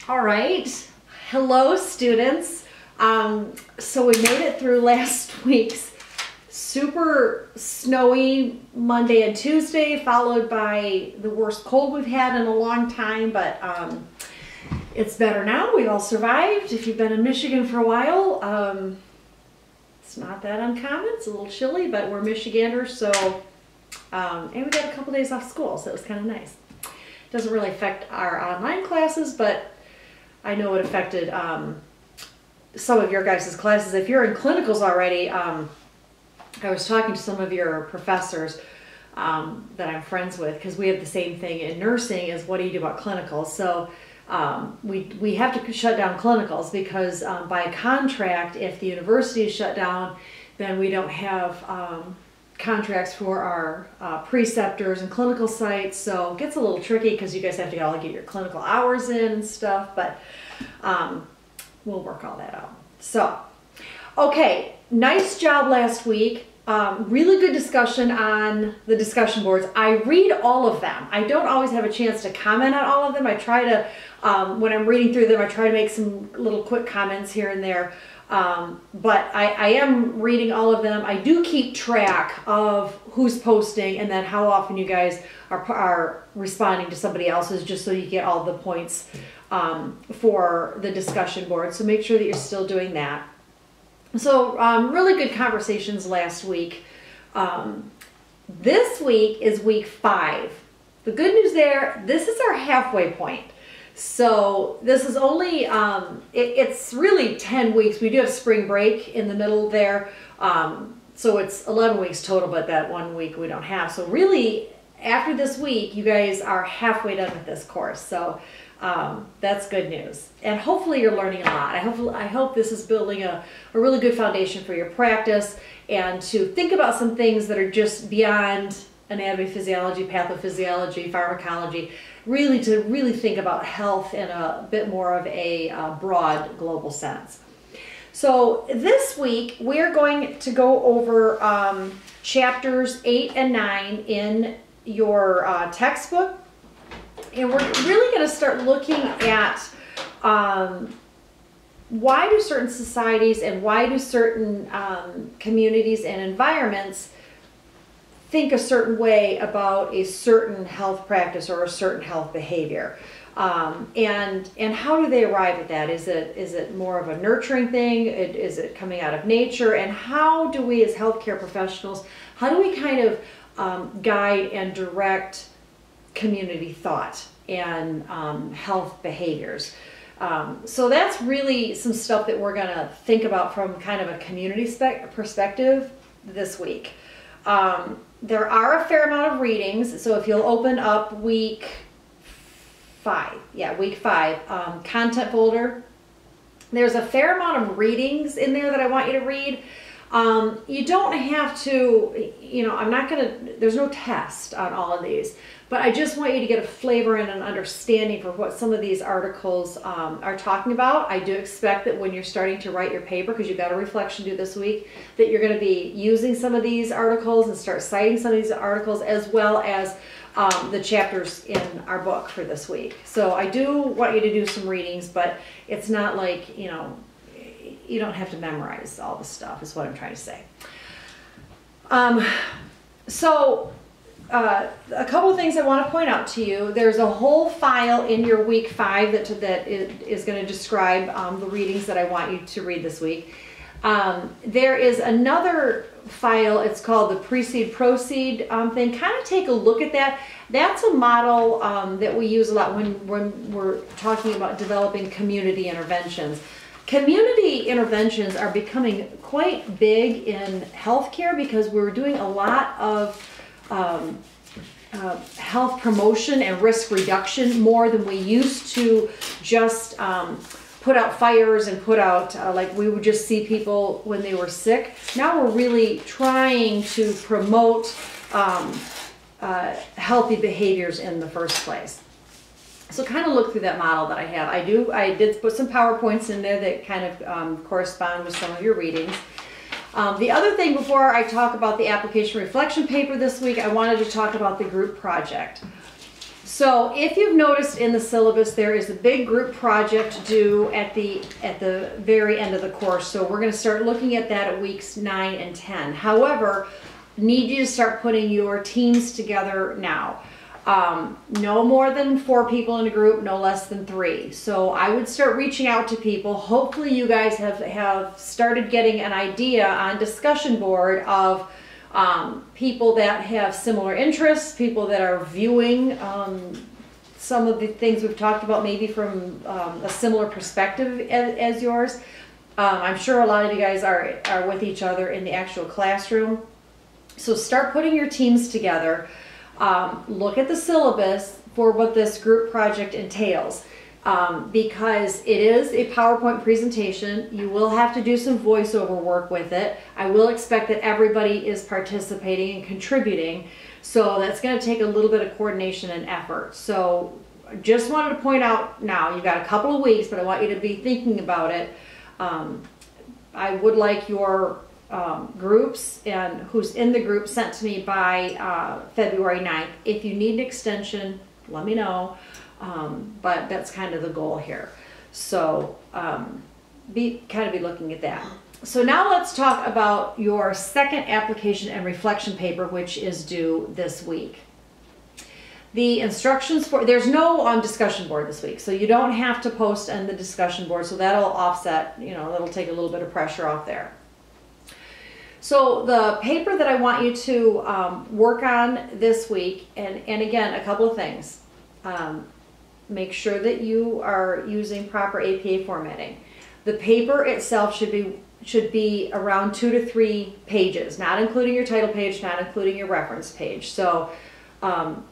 All right, hello students. So we made it through last week's super snowy Monday and Tuesday, followed by the worst cold we've had in a long time, but it's better now. We all survived. If you've been in Michigan for a while, it's not that uncommon. It's a little chilly, but we're Michiganders, so, and we got a couple days off school, so it was kind of nice. Doesn't really affect our online classes, but I know it affected some of your guys' classes. If you're in clinicals already, I was talking to some of your professors that I'm friends with, because we have the same thing in nursing is what do you do about clinicals? So we have to shut down clinicals because by contract, if the university is shut down, then we don't have contracts for our preceptors and clinical sites, so it gets a little tricky because you guys have to all get your clinical hours in and stuff, but we'll work all that out. So, okay, nice job last week. Really good discussion on the discussion boards. I read all of them. I don't always have a chance to comment on all of them. I try to, when I'm reading through them, I try to make some little quick comments here and there. But I am reading all of them. I do keep track of who's posting and then how often you guys are responding to somebody else's, just so you get all the points for the discussion board. So make sure that you're still doing that. So really good conversations last week. This week is week 5. The good news there, this is our halfway point. So this is only, it's really 10 weeks. We do have spring break in the middle there. So it's 11 weeks total, but that 1 week we don't have. So really, after this week, you guys are halfway done with this course. So that's good news. And hopefully you're learning a lot. I hope this is building a really good foundation for your practice, and to think about some things that are just beyond anatomy, physiology, pathophysiology, pharmacology, really to think about health in a bit more of a broad global sense. So this week we're going to go over chapters 8 and 9 in your textbook, and we're really going to start looking at why do certain societies and why do certain communities and environments think a certain way about a certain health practice or a certain health behavior, and how do they arrive at that? Is it more of a nurturing thing? Is it coming out of nature? And how do we as healthcare professionals, how do we kind of guide and direct community thought and health behaviors? So that's really some stuff that we're going to think about from kind of a community perspective this week. There are a fair amount of readings, so if you'll open up week 5, content folder, there's a fair amount of readings in there that I want you to read. You don't have to, I'm not going to, there's no test on all of these, but I just want you to get a flavor and an understanding for what some of these articles are talking about. I do expect that when you're starting to write your paper, because you've got a reflection due this week, that you're going to be using some of these articles and start citing some of these articles, as well as the chapters in our book for this week. So I do want you to do some readings, but it's not like, you don't have to memorize all the stuff, is what I'm trying to say. A couple of things I want to point out to you. There's a whole file in your week 5 that is going to describe the readings that I want you to read this week. There is another file, it's called the Precede Proceed thing. Kind of take a look at that. That's a model that we use a lot when we're talking about developing community interventions. Community interventions are becoming quite big in healthcare because we're doing a lot of health promotion and risk reduction more than we used to just put out fires and put out, like we would just see people when they were sick. Now we're really trying to promote healthy behaviors in the first place. So kind of look through that model that I have. I did put some PowerPoints in there that kind of correspond with some of your readings. The other thing, before I talk about the application reflection paper this week, I wanted to talk about the group project. So if you've noticed in the syllabus, there is a big group project due at the very end of the course. So we're going to start looking at that at weeks 9 and 10. However, need you to start putting your teams together now. No more than 4 people in a group, no less than 3. So I would start reaching out to people. Hopefully you guys have started getting an idea on discussion board of people that have similar interests, people that are viewing some of the things we've talked about maybe from a similar perspective as yours. I'm sure a lot of you guys are with each other in the actual classroom. So start putting your teams together. Look at the syllabus for what this group project entails. Because it is a PowerPoint presentation. You will have to do some voiceover work with it. I will expect that everybody is participating and contributing. So that's going to take a little bit of coordination and effort. So just wanted to point out now, you've got a couple of weeks, but I want you to be thinking about it. I would like your groups and who's in the group sent to me by February 9th. If you need an extension, let me know. But that's kind of the goal here. So be looking at that. So now let's talk about your second application and reflection paper, which is due this week. The instructions for, there's no discussion board this week, so you don't have to post on the discussion board, so that'll offset, that'll take a little bit of pressure off there. So the paper that I want you to work on this week, and again, a couple of things. Make sure that you are using proper APA formatting. The paper itself should be around 2 to 3 pages, not including your title page, not including your reference page. So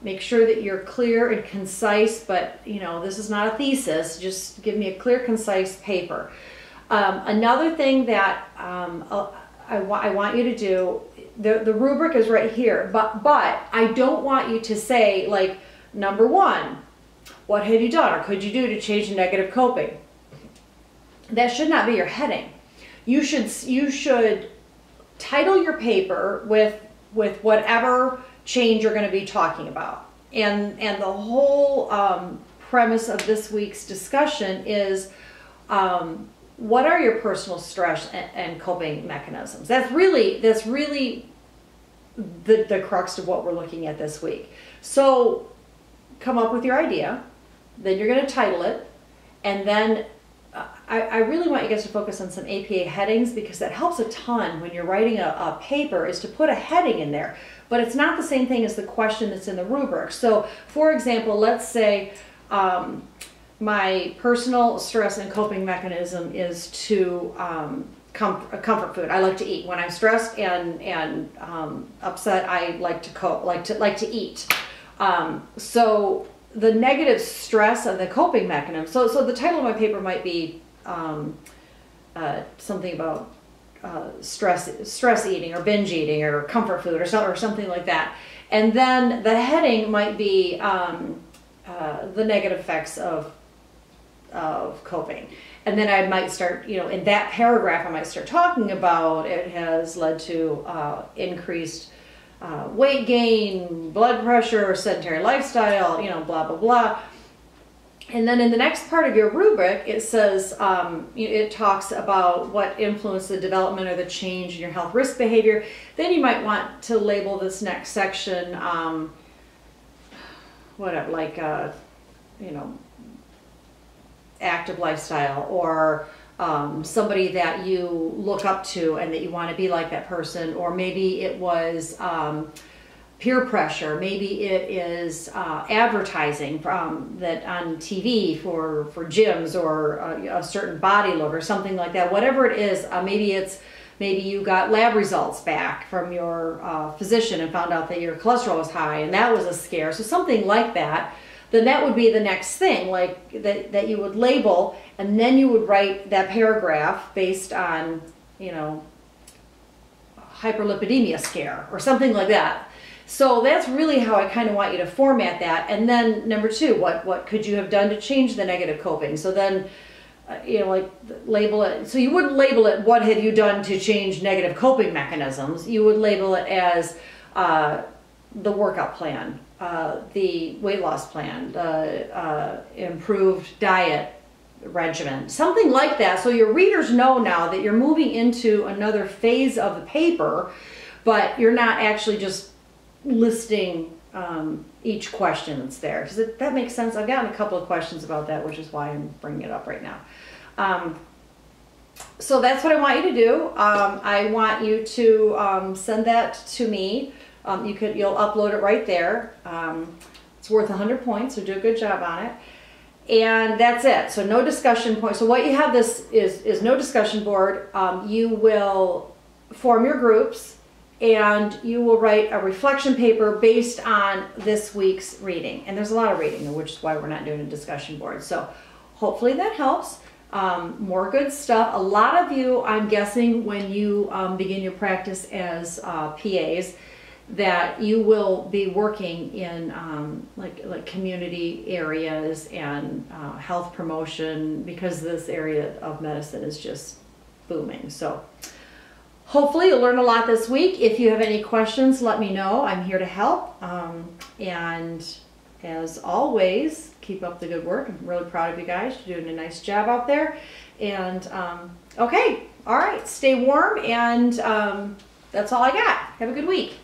make sure that you're clear and concise, but this is not a thesis. Just give me a clear, concise paper. Another thing that I want you to do, the rubric is right here, but I don't want you to say, like, number 1, what have you done or could you do to change negative coping? That should not be your heading. You should title your paper with whatever change you're going to be talking about. And the whole premise of this week's discussion is what are your personal stress and coping mechanisms? That's really the crux of what we're looking at this week. So come up with your idea, then you're going to title it, and then I really want you guys to focus on some APA headings, because that helps a ton when you're writing a paper, is to put a heading in there. But it's not the same thing as the question that's in the rubric. So for example, let's say my personal stress and coping mechanism is to comfort food. I like to eat. When I'm stressed and upset, I like to eat. So the negative stress of the coping mechanism. So the title of my paper might be something about stress eating or binge eating or comfort food or something like that. And then the heading might be the negative effects of coping. And then I might start, in that paragraph, I might start talking about it has led to increased weight gain, blood pressure, sedentary lifestyle, blah, blah, blah. And then in the next part of your rubric, it says, it talks about what influenced the development or the change in your health risk behavior. Then you might want to label this next section, whatever, like, active lifestyle, or somebody that you look up to and that you want to be like that person, or maybe it was peer pressure, maybe it is advertising that on TV for gyms or a certain body look or something like that. Whatever it is, maybe you got lab results back from your physician and found out that your cholesterol was high, and that was a scare. So something like that. Then that would be the next thing, like that you would label, and then you would write that paragraph based on, hyperlipidemia scare or something like that. So that's really how I kind of want you to format that. And then number 2, what could you have done to change the negative coping? So then, like label it. So you wouldn't label it, what have you done to change negative coping mechanisms? You would label it as the workout plan, the weight loss plan, the improved diet regimen, something like that. So your readers know now that you're moving into another phase of the paper, but you're not actually just listing each question that's there. Does that make sense? I've gotten a couple of questions about that, which is why I'm bringing it up right now. So that's what I want you to do. I want you to send that to me. You'll upload it right there. It's worth 100 points, so do a good job on it. And that's it. So no discussion points. So what you have this is no discussion board. You will form your groups and you will write a reflection paper based on this week's reading. And there's a lot of reading, which is why we're not doing a discussion board. So hopefully that helps. More good stuff. A lot of you, I'm guessing, when you begin your practice as PAs, that you will be working in like community areas and health promotion, because this area of medicine is just booming. So hopefully you'll learn a lot this week. If you have any questions, let me know. I'm here to help. And as always, keep up the good work. I'm really proud of you guys. You're doing a nice job out there. And okay, all right, stay warm, and that's all I got. Have a good week.